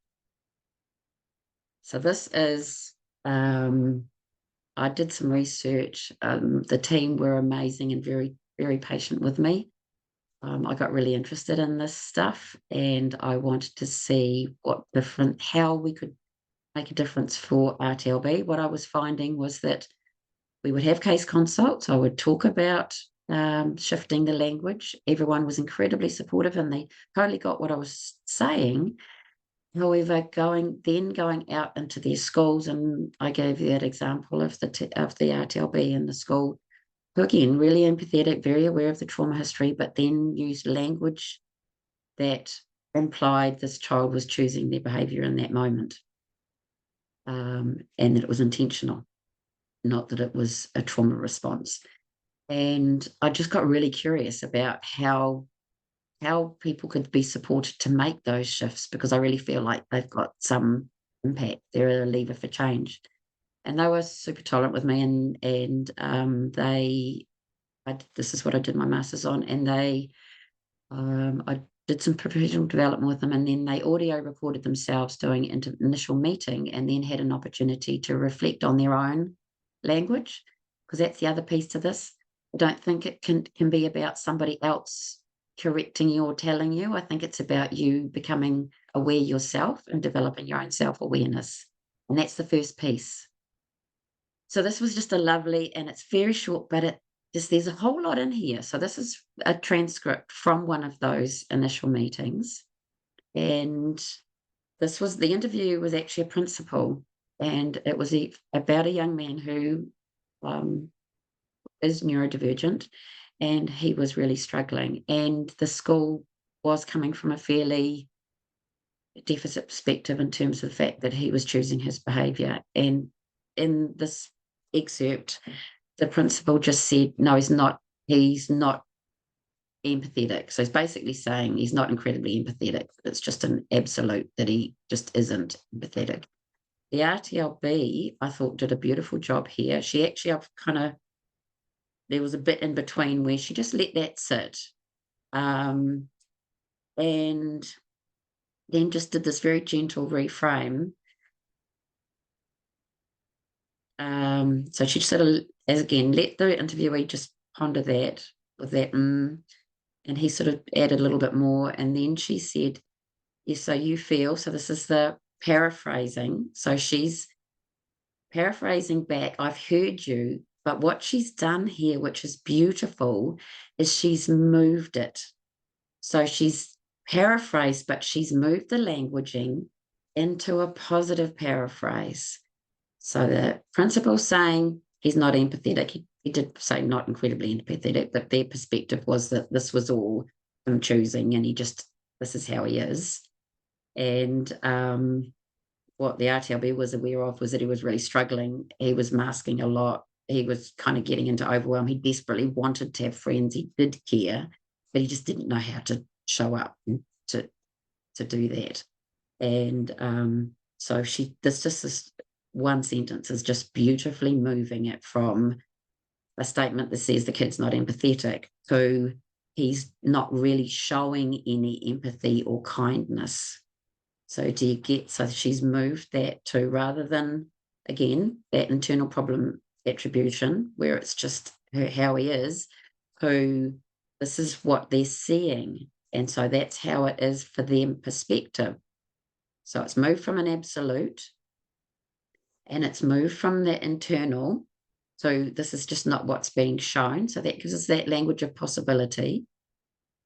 So this is, I did some research. The team were amazing and very, very patient with me. I got really interested in this stuff, and I wanted to see how we could make a difference for RTLB. What I was finding was that we would have case consults. I would talk about shifting the language. Everyone was incredibly supportive, and they totally got what I was saying. However, going out into their schools, and I gave you that example of the RTLB in the school, who again, really empathetic, very aware of the trauma history, but then used language that implied this child was choosing their behaviour in that moment, and that it was intentional, not that it was a trauma response. And I just got really curious about how people could be supported to make those shifts, because I really feel like they've got some impact. They're a lever for change. And they were super tolerant with me, and this is what I did my master's on, and I did some professional development with them, and then they audio recorded themselves doing an initial meeting, and then had an opportunity to reflect on their own language, because that's the other piece to this. I don't think it can be about somebody else correcting you or telling you. I think it's about you becoming aware yourself and developing your own self-awareness. And that's the first piece. So this was just a lovely, and it's very short, but there's a whole lot in here. So this is a transcript from one of those initial meetings. And the interview was actually a principal, and it was about a young man who is neurodivergent, and he was really struggling. And the school was coming from a fairly deficit perspective in terms of the fact that he was choosing his behaviour. And in this excerpt, the principal just said, no, he's not empathetic. So he's basically saying he's not incredibly empathetic. It's just an absolute that he just isn't empathetic. The RTLB, I thought, did a beautiful job here. She actually, there was a bit in between where she just let that sit. And then just did this very gentle reframe. So she sort of, as again, let the interviewee just ponder that with that, and he sort of added a little bit more. And then she said, yes, so you feel, so this is the paraphrasing. So she's paraphrasing back, I've heard you, but what she's done here, which is beautiful, is she's moved it. So she's paraphrased, but she's moved the languaging into a positive paraphrase. So the principal's saying he's not empathetic. He did say not incredibly empathetic, but their perspective was that this was all him choosing, and this is how he is. And what the RTLB was aware of was that he was really struggling. He was masking a lot. He was kind of getting into overwhelm. He desperately wanted to have friends. He did care, but he just didn't know how to show up to do that. And so this one sentence is just beautifully moving it from a statement that says the kid's not empathetic to he's not really showing any empathy or kindness. So so she's moved that to, rather than, again, that internal problem attribution where it's just how he is, who this is what they're seeing. And so that's how it is for them perspective. So it's moved from an absolute, and it's moved from the internal. So this is just not what's being shown. So that gives us that language of possibility.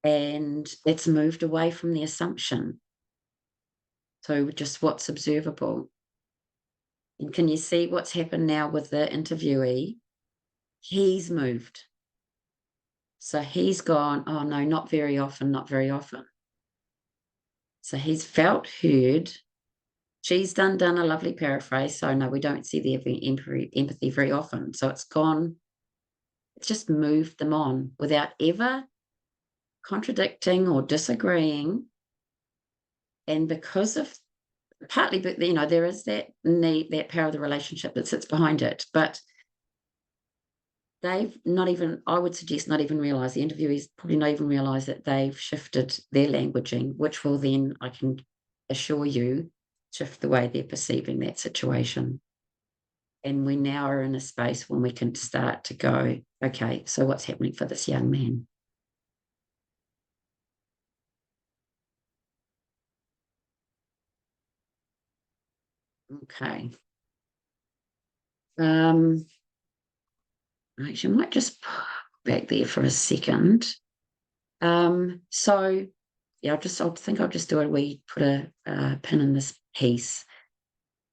And it's moved away from the assumption. So just what's observable. And can you see what's happened now with the interviewee? He's moved. So he's gone, oh no, not very often, not very often. So he's felt heard. She's done a lovely paraphrase. So no, we don't see the empathy very often. So it's just moved them on without ever contradicting or disagreeing. And because of partly, but there is that need, that power of the relationship that sits behind it. But they've not even, I would suggest, not even realise, the interviewees probably not even realise that they've shifted their languaging, which will then, I can assure you, shift the way they're perceiving that situation. And we now are in a space when we can start to go, okay, so what's happening for this young man? Okay. Actually, I might just back there for a second. So I think I'll just do put a pin in this piece.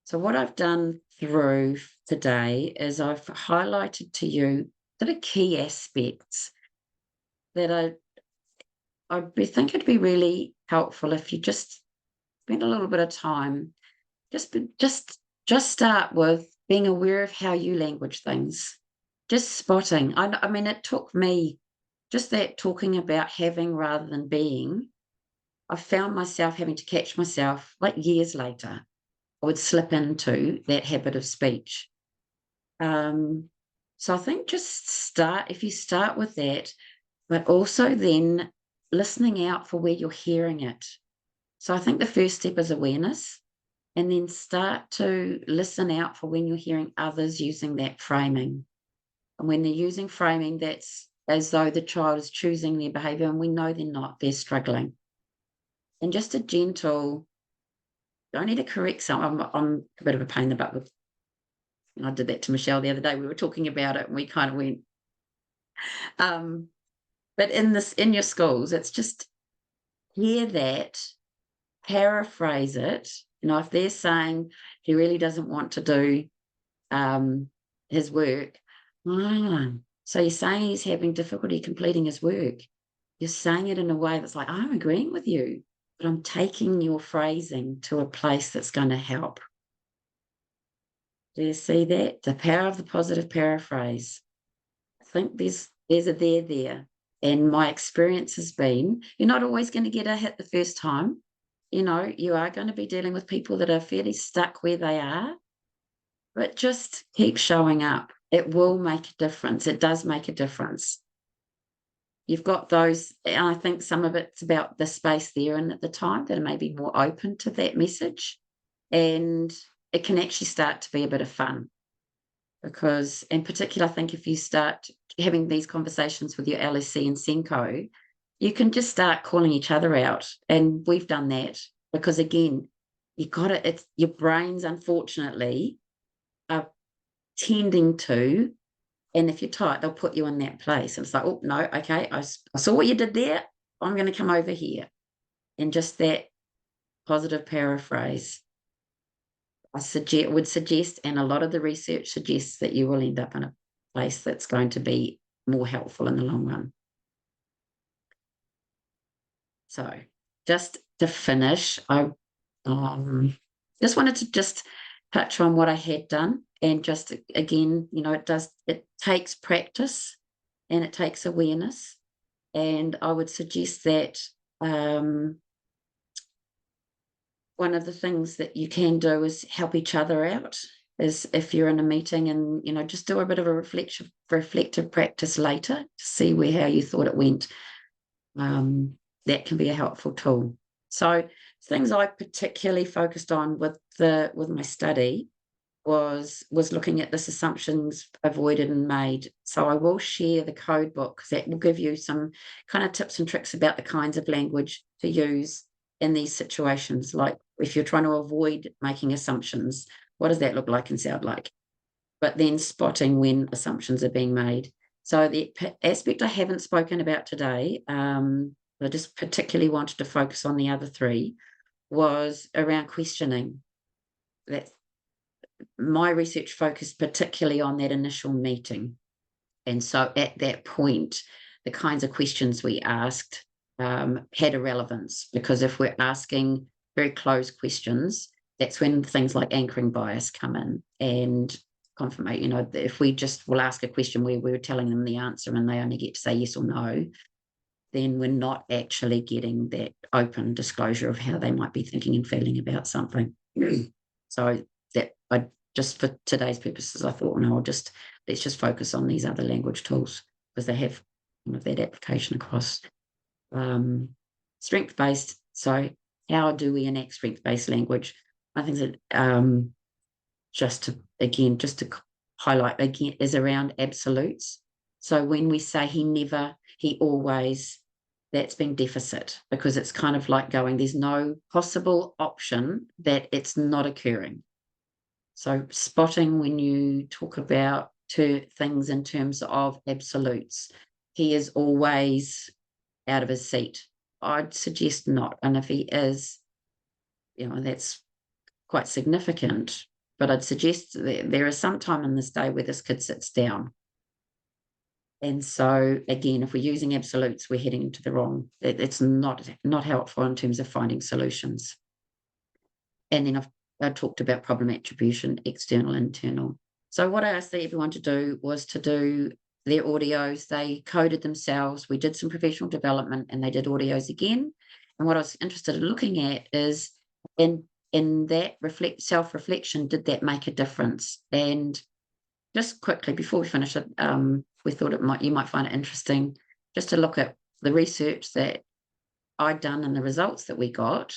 So what I've done through today is I've highlighted to you the key aspects that I think it'd be really helpful if you just spend a little bit of time, just start with being aware of how you language things, just spotting. I mean, it took me just that talking about having rather than being. I found myself having to catch myself like years later. I would slip into that habit of speech. So I think if you start with that, but also then listening out for where you're hearing it. So I think the first step is awareness, and then start to listen out for when you're hearing others using that framing. And when they're using framing, that's as though the child is choosing their behavior, and we know they're not, they're struggling. And just a gentle, I need to correct something. I'm a bit of a pain in the butt with, and I did that to Michelle the other day. We were talking about it and we kind of went, but in your schools, it's just hear that, paraphrase it. If they're saying he really doesn't want to do his work, so you're saying he's having difficulty completing his work. You're saying it in a way that's like, I'm agreeing with you, but I'm taking your phrasing to a place that's going to help. Do you see that? The power of the positive paraphrase. I think there's a there. And my experience has been, you're not always going to get a hit the first time. You are going to be dealing with people that are fairly stuck where they are, but just keep showing up. It will make a difference. It does make a difference. You've got those, and I think some of it's about the space there and at the time that are maybe more open to that message. And it can actually start to be a bit of fun. Because, in particular, I think if you start having these conversations with your LSC and Senko, you can just start calling each other out. And we've done that because, again, your brains, unfortunately, are tending to, and if you're tight, they'll put you in that place. And it's like, oh, no, okay, I saw what you did there. I'm going to come over here. And just that positive paraphrase. I would suggest, and a lot of the research suggests, that you will end up in a place that's going to be more helpful in the long run. So just to finish, I just wanted to just touch on what I had done, and just again, it takes practice and it takes awareness, and I would suggest that one of the things that you can do is help each other out. Is if you're in a meeting and just do a bit of a reflective practice later to see how you thought it went. That can be a helpful tool. So things I particularly focused on with my study was looking at this assumptions avoided and made. So I will share the code book, because that will give you some kind of tips and tricks about the kinds of language to use in these situations. Like if you're trying to avoid making assumptions, what does that look like and sound like? But then spotting when assumptions are being made. So the aspect I haven't spoken about today, I just particularly wanted to focus on the other three, was around questioning. That my research focused particularly on that initial meeting. And so at that point, the kinds of questions we asked had a relevance, because if we're asking very closed questions, that's when things like anchoring bias come in, and confirmation. If we just will ask a question where we're telling them the answer and they only get to say yes or no, then we're not actually getting that open disclosure of how they might be thinking and feeling about something. So that just for today's purposes, I thought, no, let's just focus on these other language tools, because they have that application across. Strength-based. So how do we enact strength-based language? I think that just to highlight again, is around absolutes. So when we say he never, he always, that's being deficit, because it's kind of like going, there's no possible option that it's not occurring. So spotting when you talk about things in terms of absolutes. He is always out of his seat, I'd suggest not. And if he is, that's quite significant. But I'd suggest that there is some time in this day where this kid sits down. And so, again, if we're using absolutes, we're heading into the wrong. It's not helpful in terms of finding solutions. And then I talked about problem attribution, external, internal. So what I asked everyone to do was to do their audios. They coded themselves. We did some professional development, and they did audios again. And what I was interested in looking at is in that self-reflection, did that make a difference? And just quickly before we finish it, we thought you might find it interesting just to look at the research that I'd done and the results that we got.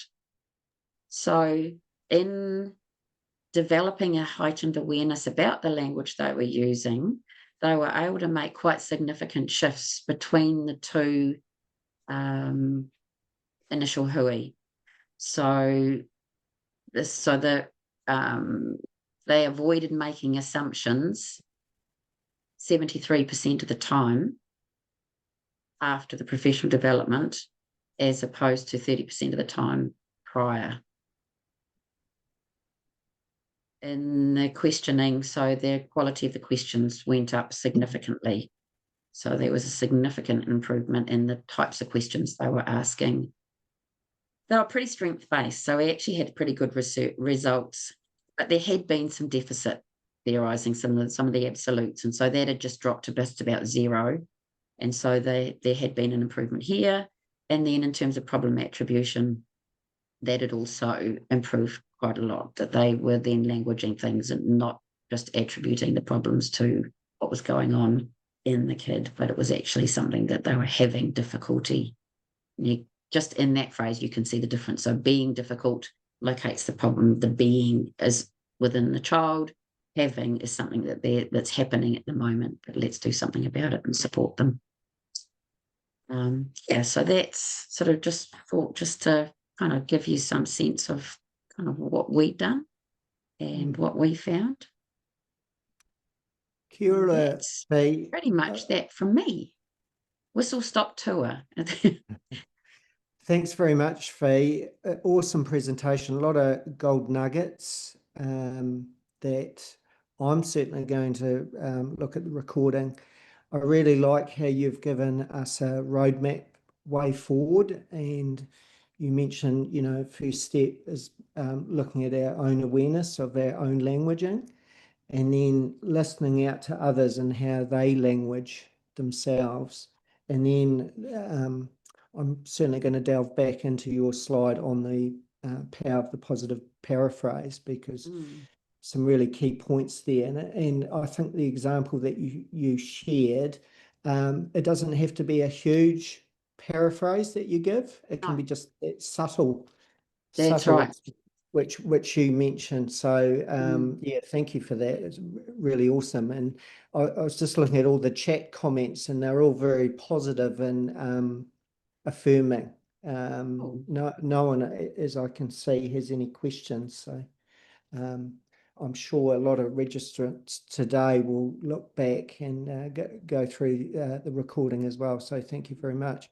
So in developing a heightened awareness about the language they were using, they were able to make quite significant shifts between the two initial hui. So they avoided making assumptions 73% of the time after the professional development, as opposed to 30% of the time prior. In the questioning, so the quality of the questions went up significantly. So there was a significant improvement in the types of questions they were asking. They were pretty strength-based, so we actually had pretty good results, but there had been some deficit theorising, some of the absolutes, and so that had just dropped to just about 0. And so there had been an improvement here. And then in terms of problem attribution, that had also improved quite a lot, that they were then languaging things and not just attributing the problems to what was going on in the kid, but it was actually something that they were having difficulty. Just in that phrase, you can see the difference. So being difficult locates the problem. The being is within the child. Having is something that's happening at the moment, but let's do something about it and support them. So that's sort of just to kind of give you some sense of kind of what we've done and what we found. Kia ora, that's pretty much that from me. Whistle stop tour. Thanks very much, Fee. Awesome presentation. A lot of gold nuggets that I'm certainly going to look at the recording. I really like how you've given us a roadmap way forward, and you mentioned, first step is looking at our own awareness of our own languaging, and then listening out to others and how they language themselves. And then I'm certainly going to delve back into your slide on the power of the positive paraphrase, because some really key points there. And I think the example that you shared, it doesn't have to be a huge paraphrase that you give. It can be just subtle. That's right. Which you mentioned. So yeah, thank you for that. It's really awesome. And I was just looking at all the chat comments, and they're all very positive and affirming. No one, as I can see, has any questions. So I'm sure a lot of registrants today will look back and go through the recording as well. So thank you very much.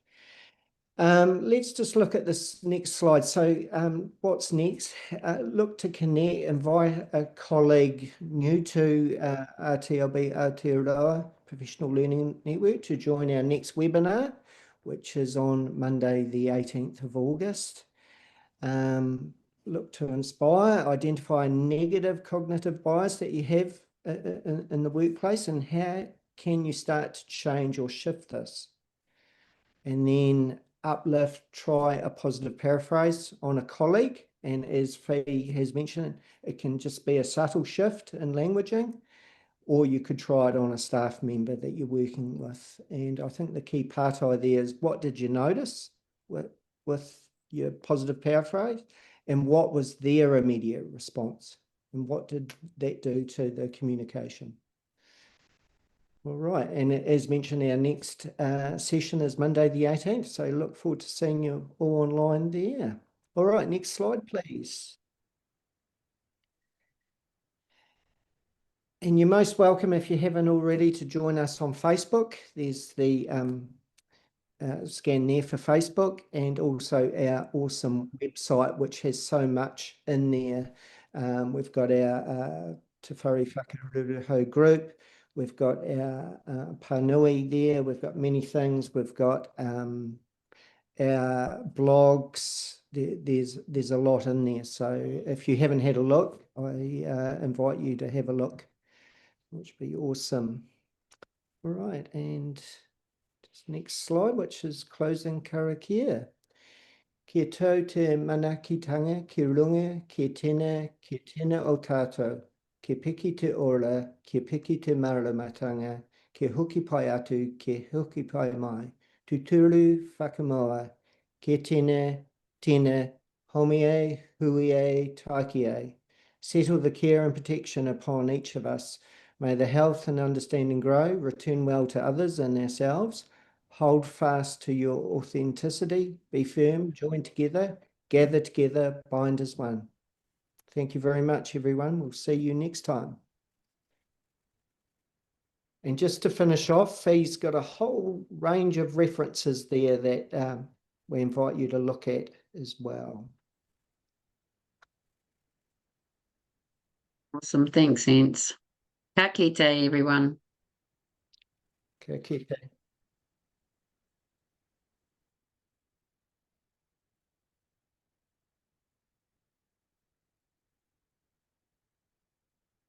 Let's just look at this next slide. So what's next? Look to connect, invite a colleague new to RTLB Aotearoa Professional Learning Network to join our next webinar, which is on Monday, the 18th of August. Look to inspire, identify negative cognitive bias that you have in the workplace, and how can you start to change or shift this? And then uplift, try a positive paraphrase on a colleague. And as Fee has mentioned, it can just be a subtle shift in languaging, or you could try it on a staff member that you're working with. And I think the key part there is, what did you notice with your positive paraphrase, and what was their immediate response, and what did that do to the communication? All right, and as mentioned, our next session is Monday the 18th, so look forward to seeing you all online there. All right, next slide, please. And you're most welcome, if you haven't already, to join us on Facebook. There's the scan there for Facebook, and also our awesome website, which has so much in there. We've got our Te Whare Whakaruruhau group. We've got our Pānui there. We've got many things. We've got our blogs. There's a lot in there. So if you haven't had a look, I invite you to have a look, which would be awesome. All right, and just next slide, which is closing karakia. Kia tau te manakitanga, ki runga, ki tēnā o tātou, ki piki te ora, ki piki te maramatanga, ki hoki pai atu, ki hoki pai mai, tuturu whakamoa, ki tēnā, homie, hui, taiki. Settle the care and protection upon each of us. May the health and understanding grow, return well to others and ourselves. Hold fast to your authenticity, be firm, join together, gather together, bind as one. Thank you very much, everyone. We'll see you next time. And just to finish off, Fee's got a whole range of references there that we invite you to look at as well. Awesome. Thanks, Ants. Ka kite, everyone. Kia kite.